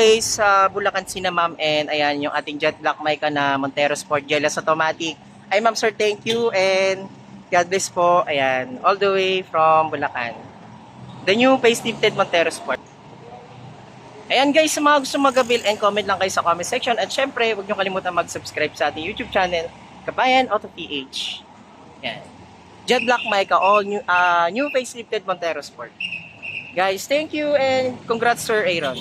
Guys, sa Bulacan Sina ma'am, and ayan yung ating jet black mic na Montero Sport GLS Automatic. Ay ma'am sir, thank you and God bless po. Ayan, all the way from Bulacan. The new facelifted Montero Sport. Ayan guys, sa mga gusto mag-avail and comment lang kayo sa comment section. At syempre, huwag niyo kalimutan mag-subscribe sa ating YouTube channel, Kabayan Auto PH. Ayan. Jet black mic, all new facelifted Montero Sport. Guys, thank you and congrats Sir Aaron.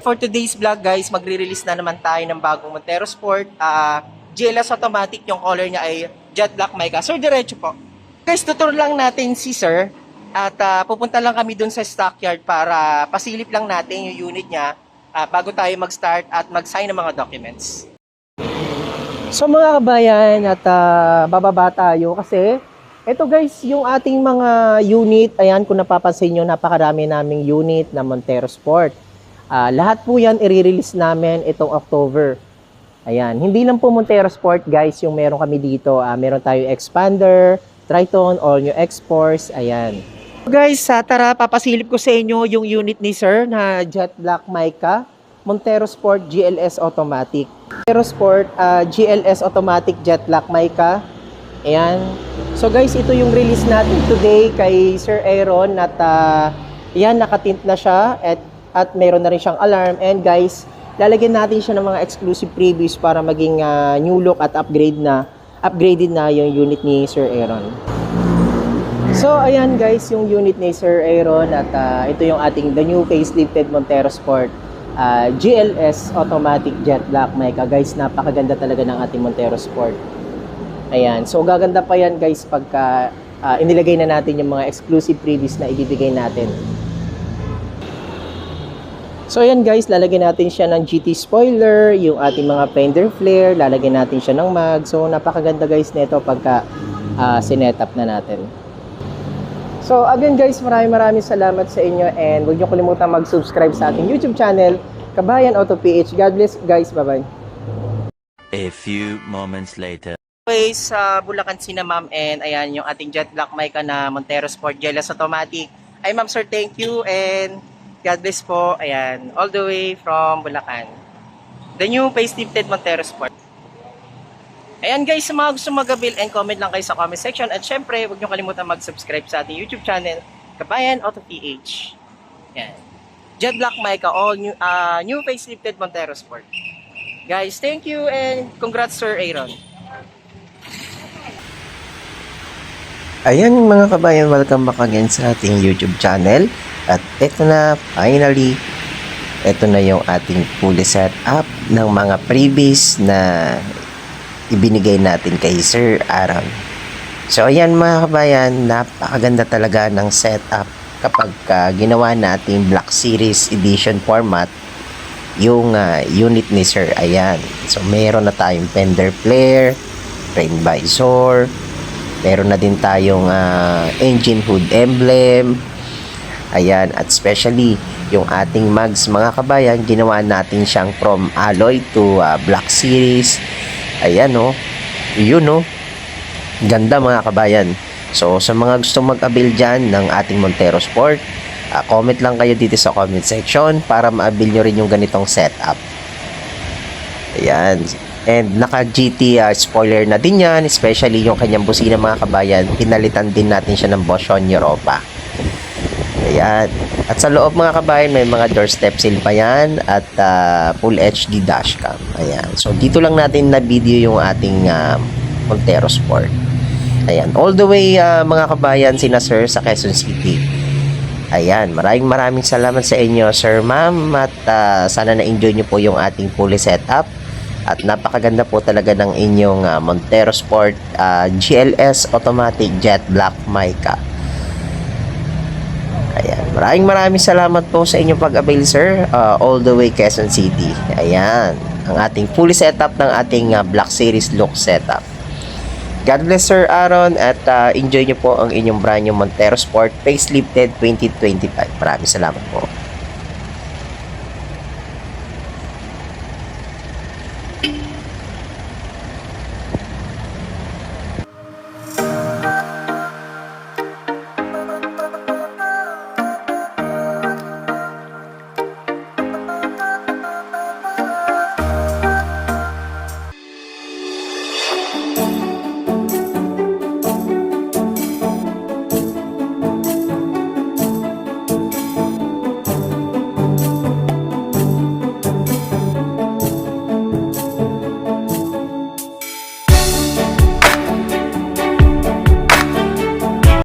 For today's vlog guys, magre-release na naman tayo ng bagong Montero Sport. GLS Automatic, yung color niya ay Jet Black Mica. Sir, diretso po. Guys, tutur lang natin si Sir. At pupunta lang kami dun sa stockyard para pasilip lang natin yung unit niya bago tayo mag-start at mag-sign ng mga documents. So mga kabayan, at bababa tayo kasi ito guys, yung ating mga unit, ayan kung napapansin nyo, napakarami naming unit na Montero Sport. Lahat po yan i-release namin itong October. Ayan, hindi lang po Montero Sport guys yung meron kami dito. Meron tayo Expander, Triton, All New X-Force, ayan. So guys, tara papasilip ko sa inyo yung unit ni Sir na Jet Black Mica, Montero Sport GLS Automatic. Montero Sport GLS Automatic Jet Black Mica. Ayan. So guys, ito yung release natin today kay Sir Aaron at ayan, nakatint na siya at meron na rin siyang alarm. And guys, lalagyan natin siya ng mga exclusive previews para maging new look at upgraded na yung unit ni Sir Aaron. So ayan guys, yung unit ni Sir Aaron at ito yung ating the new facelifted Montero Sport GLS Automatic Jet Black Mica. Guys, napakaganda talaga ng ating Montero Sport. Ayan, so gaganda pa yan guys pagka inilagay na natin yung mga exclusive previews na ibibigay natin. So ayan guys, lalagyan natin siya ng GT spoiler, yung ating mga fender flare, lalagyan natin siya ng mag. So napakaganda guys nito pagka sinetup na natin. So again guys, maraming salamat sa inyo and huwag niyo kalimutan mag-subscribe sa ating YouTube channel, Kabayan Auto PH. God bless guys, bye-bye. A few moments later. Guys, sa Bulacan Sina ma'am, and ayan yung ating jet black mic na Montero Sport GLS Automatic. Ay ma'am sir, thank you and God bless po. Ayan, all the way from Bulacan. The new facelifted Montero Sport. Ayan guys, sa mga gusto mag-avail and comment lang kayo sa comment section. At syempre, huwag niyo kalimutan mag-subscribe sa ating YouTube channel, Kabayan Auto PH. Ayan. Jet black mic, all new facelifted Montero Sport. Guys, thank you and congrats Sir Aaron. Ayan mga kabayan, welcome back again sa ating YouTube channel. At ito na, finally, ito na yung ating fully set up ng mga freebies na ibinigay natin kay Sir Aaron. So ayan mga kabayan, napakaganda talaga ng setup kapag ginawa natin Black Series Edition format yung unit ni Sir. Ayan, so meron na tayong fender flare, rain visor, meron na din tayong engine hood emblem. Ayan, at especially yung ating mags mga kabayan, ginawa natin siyang from alloy to Black Series. Ayan yun ganda mga kabayan. So sa mga gusto mag-avail dyan ng ating Montero Sport, comment lang kayo dito sa comment section para ma-avail nyo rin yung ganitong setup. Ayan. And naka-GT spoiler na din yan, especially yung kanyang busina mga kabayan. Pinalitan din natin siya ng Boschon Europa. Ayan. At sa loob mga kabayan, may mga doorstep seal pa yan at full HD dashcam. Ayan. So dito lang natin na video yung ating Montero Sport. Ayan. All the way mga kabayan, sina Sir sa Quezon City. Ayan. Maraming salamat sa inyo Sir, Ma'am. At sana na-enjoy nyo po yung ating fully setup. At napakaganda po talaga ng inyong Montero Sport GLS Automatic Jet Black Mica. Ayan. Maraming salamat po sa inyong pag-avail Sir, all the way Quezon City. Ayan. Ang ating fully setup ng ating Black Series look setup. God bless Sir Aaron at enjoy nyo po ang inyong brand new Montero Sport facelifted 2025. Maraming salamat po.